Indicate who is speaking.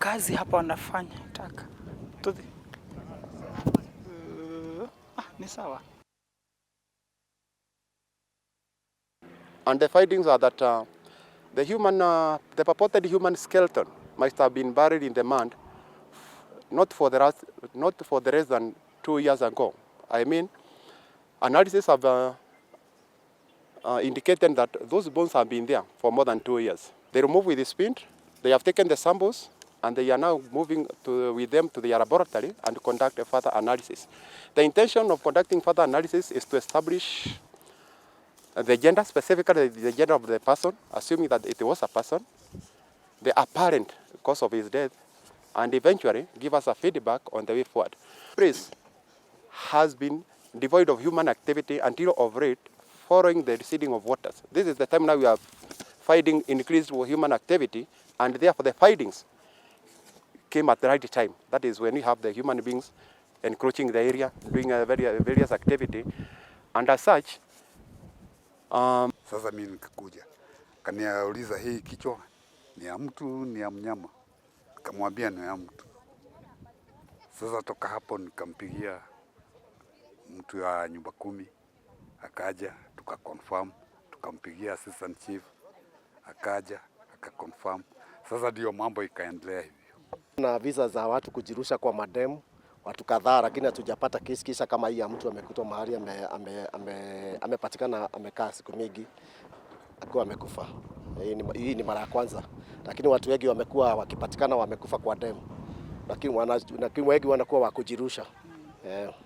Speaker 1: kazi hapa wanafanya taka. Ni sawa.
Speaker 2: And the findings are that the purported human skeleton must have been buried in the mud not for the less than 2 years ago. I mean, analysis have indicated that those bones have been there for more than 2 years. They removed with the splint. They have taken the samples, and they are now moving with them to the laboratory and conduct a further analysis. The intention of conducting further analysis is to establish the gender, specifically the gender of the person, assuming that it was a person, the apparent cause of his death, and eventually give us a feedback on the way forward. Place has been devoid of human activity until of late following the receding of waters. This is the time now we are finding increased human activity, and therefore the findings came at the right time. That is when we have the human beings encroaching the area, doing various activity, and as such.
Speaker 3: Sasa mimi nikikuja kaniauliza hii kichwa ni ya mtu ni ya mnyama, nikamwambia ni ya mtu. Sasa toka hapo nikampigia mtu wa nyumba 10 akaja tukaconfirm, tukampigia assistant chief akaja akaconfirm. Sasa ndio mambo ikaendelea hivyo.
Speaker 4: Na visa za watu kujirusha kwa mademu watu kadhaa, lakini hatujapata kesi kisha kama hii ya mtu amekutwa mahali amepatikana amekaa siku mingi akiwa amekufa. Hii ni mara ya kwanza, lakini watu wengi wamekuwa wakipatikana wamekufa kwa demu, lakini wengi wanakuwa wakujirusha.